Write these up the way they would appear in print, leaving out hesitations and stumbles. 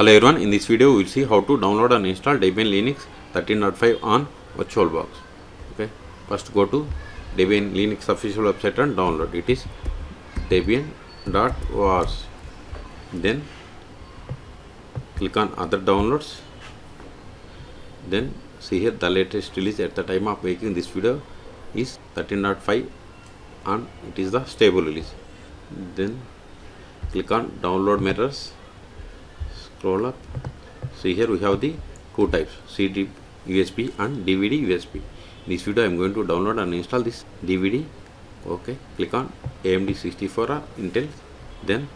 Hello everyone, in this video we will see how to download and install Debian Linux 13.5 on VirtualBox. Okay, first go to Debian Linux official website and download. It is debian.org. Then click on other downloads. Then see here the latest release at the time of making this video is 13.5 and it is the stable release. Then click on download mirrors. Scroll up. See here we have the two types, CD USB and DVD USB. In this video I am going to download and install this DVD. Okay, click on AMD 64 or Intel. Then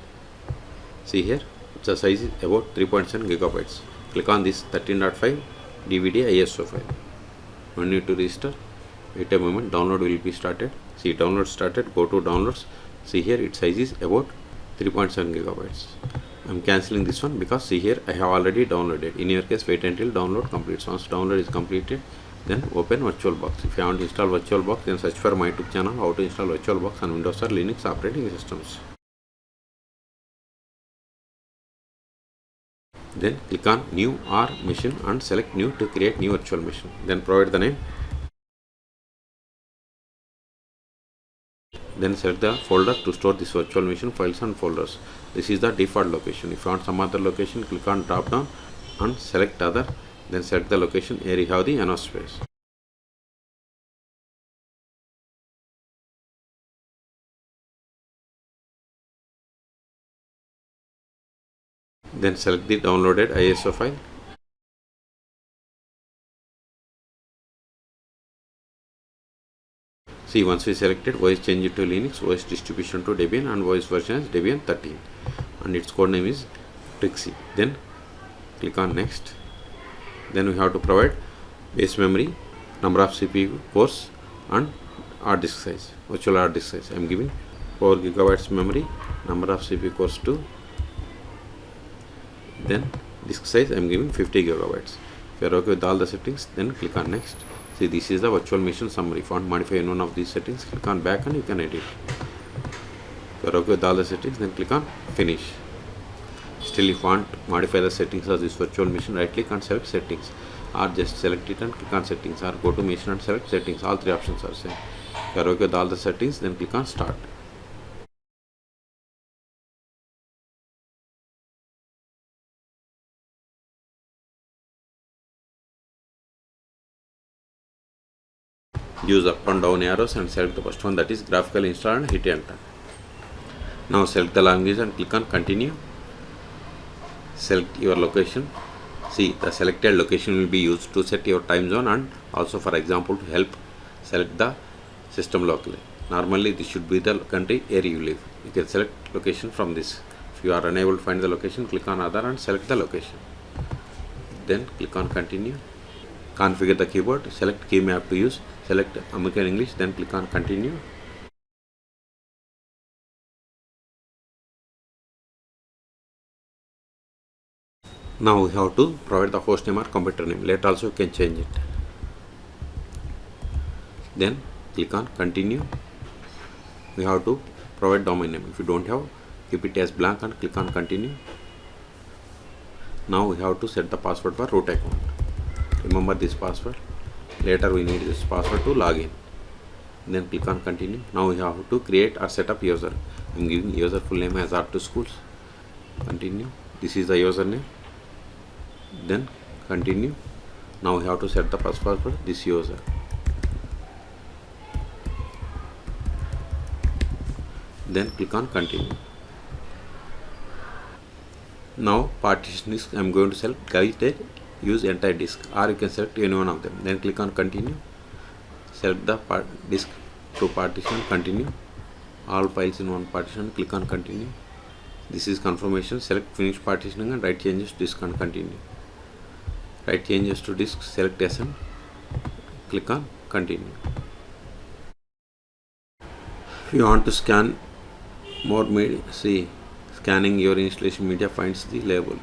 see here the size is about 3.7 gigabytes. Click on this 13.5 DVD ISO file. No need to register. Wait a moment, download will be started. See, download started. Go to downloads. See here its size is about 3.7 gigabytes. I am cancelling this one because see here I have already downloaded. In your case, wait until download completes. Once download is completed, then open VirtualBox. If you want to install VirtualBox, then search for my YouTube channel how to install VirtualBox on Windows or Linux operating systems. Then click on new or machine and select new to create new virtual machine. Then provide the name. Then select the folder to store this virtual machine files and folders. This is the default location. If you want some other location, click on drop down and select other. Then select the location where you have the enough space. Then select the downloaded ISO file. See, once we selected, OS change it to Linux, OS distribution to Debian, and OS version is Debian 13, and its code name is Trixie. Then click on next. Then we have to provide base memory, number of CPU cores, and hard disk size, virtual hard disk size. I am giving 4 gigabytes memory, number of CPU cores 2. Then disk size I am giving 50 gigabytes. If you are okay with all the settings, then click on next. See, this is the virtual machine summary. If you want to modify any one of these settings, click on back and you can edit. If you are okay with all the settings, then click on finish. Still, if you want to modify the settings of this virtual machine, right click and select settings, or just select it and click on settings, or go to machine and select settings. All three options are same. If you are okay with all the settings, then click on start. Use up and down arrows and select the first one, that is graphical install, and hit enter. Now select the language and click on continue. Select your location. See, the selected location will be used to set your time zone and also for example to help select the system locally. Normally this should be the country where you live. You can select location from this. If you are unable to find the location, click on other and select the location. Then click on continue. Configure the keyboard, select key map to use, select American English, then click on continue. Now we have to provide the host name or computer name. Later also you can change it. Then click on continue. We have to provide domain name. If you don't have, keep it as blank and click on continue. Now we have to set the password for root account. Remember this password. Later we need this password to log in. Then click on continue. Now we have to create or set up user. I am giving user full name as R2 schools. Continue. This is the username. Then continue. Now we have to set the password for this user. Then click on continue. Now partition disk I am going to select guided use entire disk, or you can select any one of them. Then click on continue. Select the disk to partition, continue. All files in one partition, click on continue. This is confirmation. Select finish partitioning and write changes to disk and continue. Write changes to disk, select SN, click on continue. If you want to scan more media, see, scanning your installation media finds the label.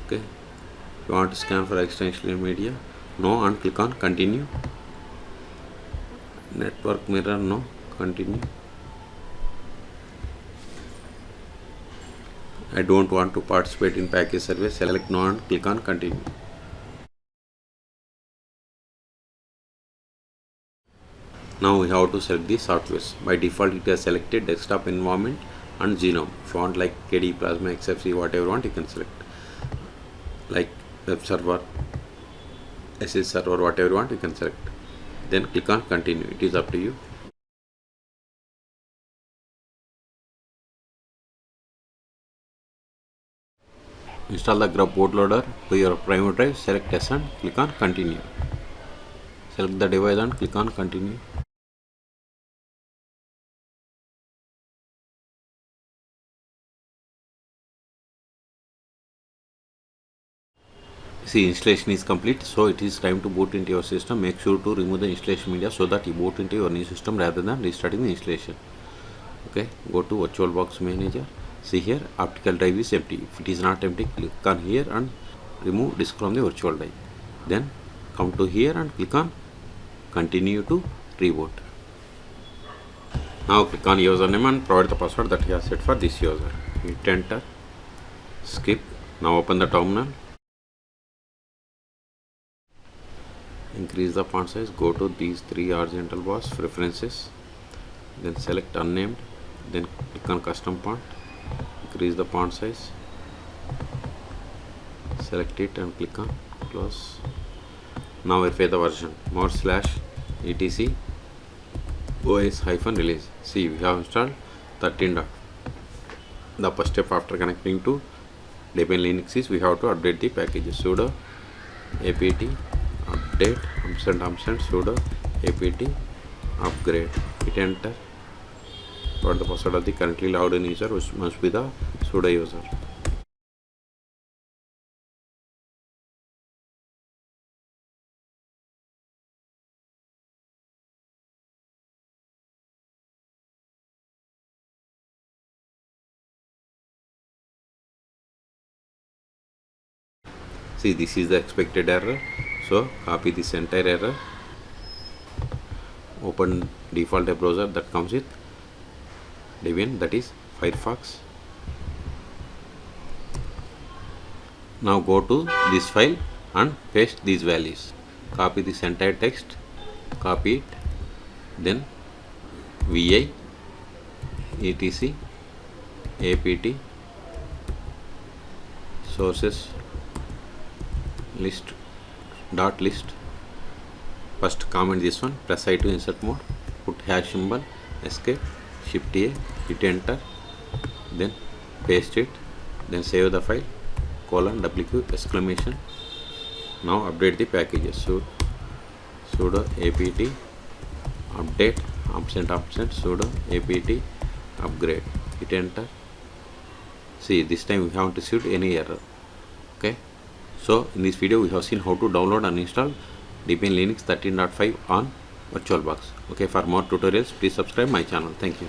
Okay. If you want to scan for extension media, no, and click on continue. Network mirror, no, continue. I don't want to participate in package survey. Select no and click on continue. Now we have to select the softwares. By default it has selected desktop environment and genome. If you want like KD, Plasma, XFC, whatever you want, you can select. Like web server, SS server, whatever you want, you can select. Then click on continue. It is up to you. Install the grub bootloader to your primary drive. Select yes and click on continue. Select the device and click on continue. See, installation is complete, so it is time to boot into your system. Make sure to remove the installation media so that you boot into your new system rather than restarting the installation. Okay, go to VirtualBox Manager. See here, optical drive is empty. If it is not empty, click on here and remove disk from the virtual drive. Then come to here and click on continue to reboot. Now click on username and provide the password that you have set for this user. Hit enter. Skip. Now open the terminal. Increase the font size. Go to these three horizontal bars, preferences. Then select unnamed. Then click on custom font. Increase the font size. Select it and click on close. Now verify the version. /etc os-release. See, we have installed 13. The first step after connecting to Debian Linux is we have to update the packages. Sudo apt update -- sudo apt upgrade. Hit enter. For the password of the currently logged in user, which must be the sudo user. See, this is the expected error, so copy this entire error, open default web browser that comes with Debian, that is Firefox. Now go to this file and paste these values. Copy this entire text, copy it, then vi etc apt sources list dot list. First comment this one, press I to insert mode, put hash symbol, escape, shift A, hit enter, then paste it, then save the file, :wq exclamation. Now update the packages. Sudo apt update -- sudo apt upgrade. Hit enter. See, this time we haven't received any error. Okay, so in this video we have seen how to download and install Debian Linux 13.5 on VirtualBox. Okay, for more tutorials please subscribe my channel. Thank you.